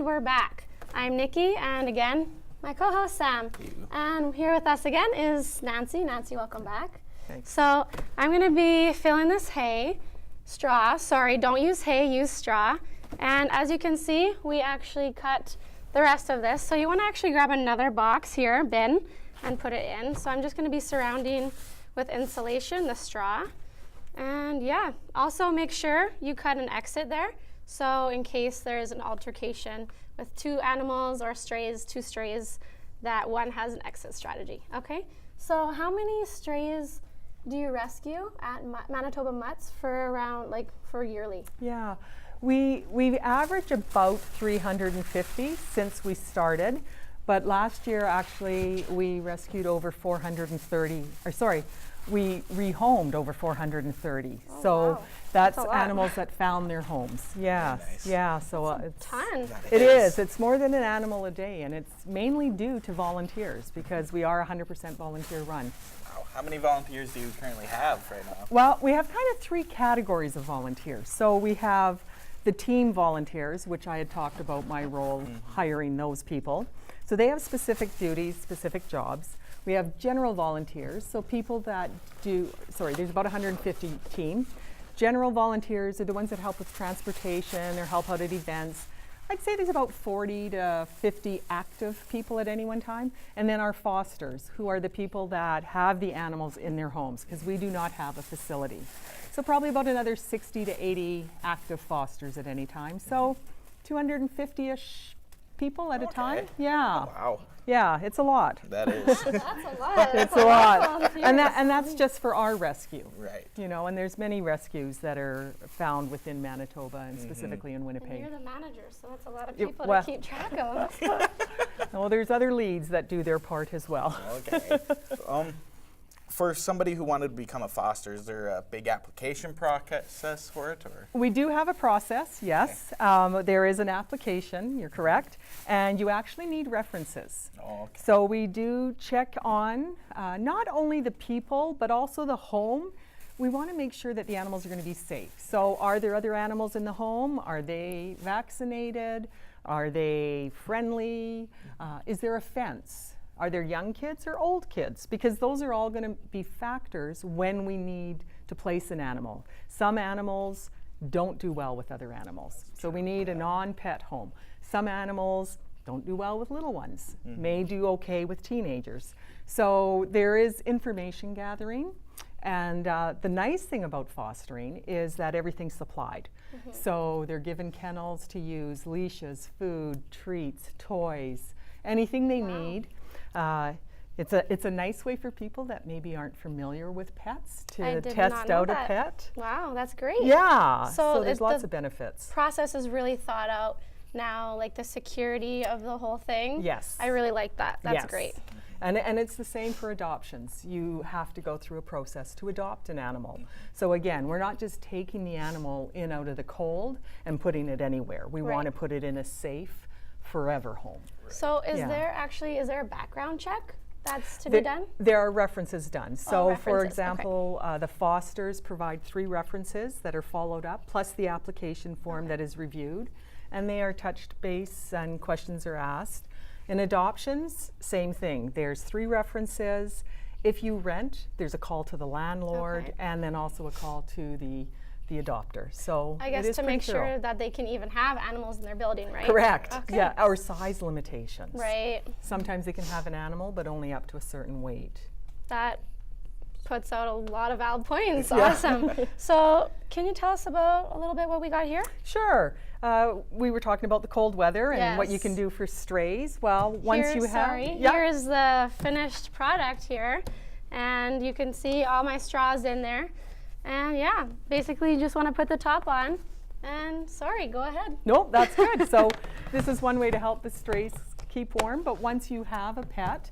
we're back. I'm Nikki, and again, my co-host Sam. And here with us again is Nancy. Nancy, welcome back. Thanks. So I'm going to be filling this straw. Sorry, don't use hay, use straw. And as you can see, we actually cut the rest of this. So you want to actually grab another box here, bin, and put it in. So I'm just going to be surrounding with insulation the straw. And yeah, also make sure you cut an exit there. So in case there is an altercation with two animals or two strays, that one has an exit strategy, okay? So how many strays do you rescue at Manitoba Mutts for around, for yearly? Yeah, we average about 350 since we started, but last year actually we rescued over 430, we rehomed over 430. Oh, so wow. that's animals that found their homes. Yes, Nice. yeah. So It's a ton. it is. It's more than an animal a day, and it's mainly due to volunteers because we are 100% volunteer run. Wow. How many volunteers do you currently have right now? Well, we have kind of three categories of volunteers. So we have the team volunteers, which I had talked about my role hiring those people. So they have specific duties, specific jobs. We have general volunteers, so people that there's about 150 team. General volunteers are the ones that help with transportation or help out at events. I'd say there's about 40 to 50 active people at any one time. And then our fosters, who are the people that have the animals in their homes, because we do not have a facility. So probably about another 60 to 80 active fosters at any time. So 250-ish people at a time. Yeah. Wow. Yeah, it's a lot. That is. That's a lot. It's a lot. And that's just for our rescue. Right. You know, and there's many rescues that are found within Manitoba and specifically in And Winnipeg. you're the manager, so that's a lot of Yeah, people well- to keep track of. Well, there's other leads that do their part as well. Okay. For somebody who wanted to become a foster, is there a big application process for it, or? We do have a process, yes. There is an application, you're correct, and you actually need references. Oh, okay. So we do check on not only the people, but also the home. We want to make sure that the animals are going to be safe. So are there other animals in the home? Are they vaccinated? Are they friendly? Is there a fence? Are there young kids or old kids? Because those are all going to be factors when we need to place an animal. Some animals don't do well with other animals, so we need a non-pet home. Some animals don't do well with little ones, may do okay with teenagers. So there is information gathering, and the nice thing about fostering is that everything's supplied. So they're given kennels to use, leashes, food, treats, toys, anything they need. It's a nice way for people that maybe aren't familiar with pets to test out a pet. Wow, that's great. Yeah, so there's it's lots the of benefits. process is really thought out now, like the security of the whole thing. Yes. I really like that. That's Yes. great. And it's the same for adoptions. You have to go through a process to adopt an animal. So again, we're not just taking the animal in out of the cold and putting it anywhere. We want to put it in a safe, forever home. So is Yeah. there a background check that's to be done? There are references done. So for references, okay. example, the fosters provide 3 references that are followed up, plus the application form that is reviewed, and they are touched base and questions are asked. In adoptions, same thing. There's 3 references. If you rent, there's a call to the landlord and then also a call to the adopter. So I it guess is to pretty make thorough. sure that they can even have animals in their building, right? Correct. Okay. Yeah, our size limitations. Right. Sometimes they can have an animal, but only up to a certain weight. That puts out a lot of valid points. Yeah. Awesome. So can you tell us about a little bit what we got here? Sure. We were talking about the cold weather and what you can Yes. do for strays. Well, once you have, Here's the finished product here, and you can see all my straws in there. And yeah, basically you just want to put the top on. And sorry, go ahead. No, that's good. So this is one way to help the strays keep warm. But once you have a pet,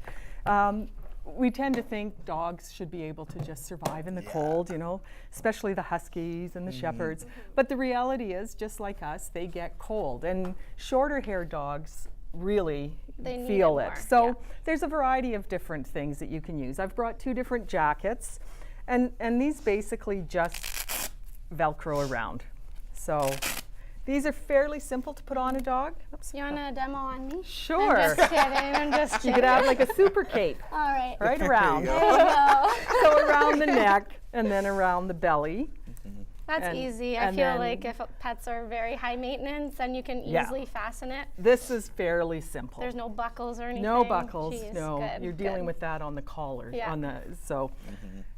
we tend to think dogs should be able to just survive in the cold, you know, especially the huskies and the shepherds. But the reality is, just like us, they get cold. And shorter haired dogs really They feel need it. more, So yeah. there's a variety of different things that you can use. I've brought 2 different jackets, and these basically just Velcro around. So These are fairly simple to put on a dog. Oops. You want a demo on me? Sure. I'm just kidding. I'm just kidding. You could have like a super cape All right. right There around. you There go. you go. So around the neck and then around the belly. That's And- easy. I and feel then- like if pets are very high maintenance, then you can Yeah. easily fasten it. This is fairly simple. There's no buckles or anything. No buckles, Jeez, no. good, You're dealing good. with that on the collar, Yeah. on the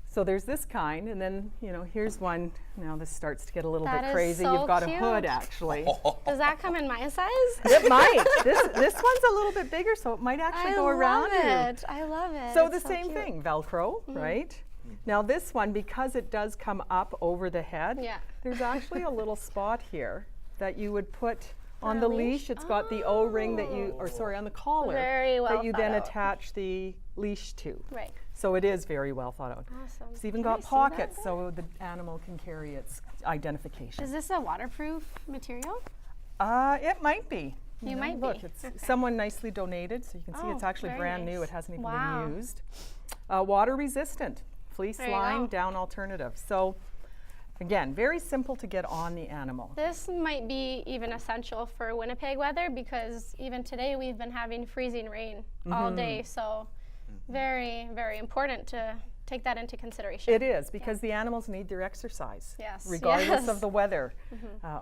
so there's this kind, and then here's one. Now this starts to get a little That bit is crazy. so You've got a cute. hood actually. Does that come in my size? It might. This one's a little bit bigger, so it might actually go around you. I love it. So It's the same cute. thing, Velcro, right? Now this one, because it does come up over the head, Yeah. there's actually a little spot here that you would put on a the leash? leash. It's got the O-ring that you, or sorry, on the collar Very well that you thought then out. attach the leash to. Right. So it is very well thought out. Awesome. It's even Can I got see that pockets there? so the animal can carry its identification. Is this a waterproof material? It might be. You know, might look, be. it's Okay. someone nicely donated, so you can see it's Oh, actually very brand new. nice. It hasn't even Wow. been used. Water resistant, fleece There you line, go. down alternative. So again, very simple to get on the animal. This might be even essential for Winnipeg weather because even today we've been having freezing rain all day. So very, very important to take that into consideration. It is because the animals need their exercise, Yes, regardless yes. of the weather,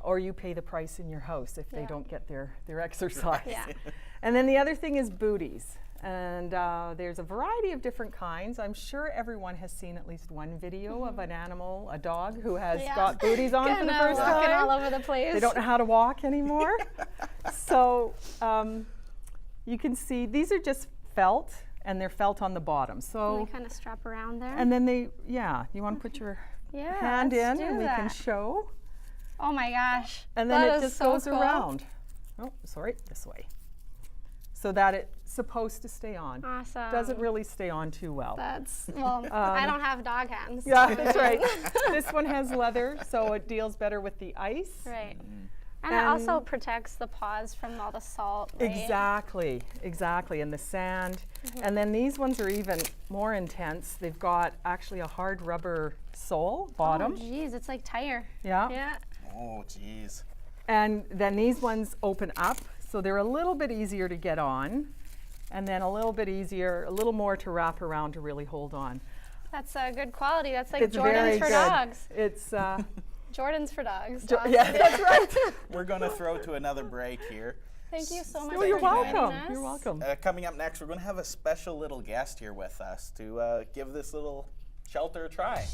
or you pay the price in your house if they Yeah. don't get their exercise. Yeah. And then the other thing is booties. And there's a variety of different kinds. I'm sure everyone has seen at least one video of an animal, a dog, who has Yeah. got booties on for the Kinda first walking all time. over the place. They don't know how to walk anymore. So you can see these are just felt, and they're felt on the bottom. And So, they kind of strap around there. and then you want to put your yeah, hand in let's do and we can that. show. Oh my gosh. And then That it is just so goes cool. around. Oh, sorry, this way. So that it's supposed to stay on. Awesome. Doesn't really stay on too well. That's, well, I don't have dog hands. Yeah, that's right. This one has leather, so it deals better with the ice. Right. And it also And- protects the paws from all the salt, right? Exactly, exactly, and the sand. Mm-hmm. And then these ones are even more intense. They've got actually a hard rubber sole, bottom. Oh, geez, it's like tire. Yeah. Yeah. Oh, jeez. And then these ones open up, so they're a little bit easier to get on. And then a little bit easier, a little more to wrap around to really hold on. That's a good quality. That's like It's very Jordans for good. dogs. It's, Jordans for dogs. yeah, that's right. We're going to throw to another break here. Thank you so much Oh, you're for joining welcome. us. You're welcome. Coming up next, we're going to have a special little guest here with us to give this little shelter a try.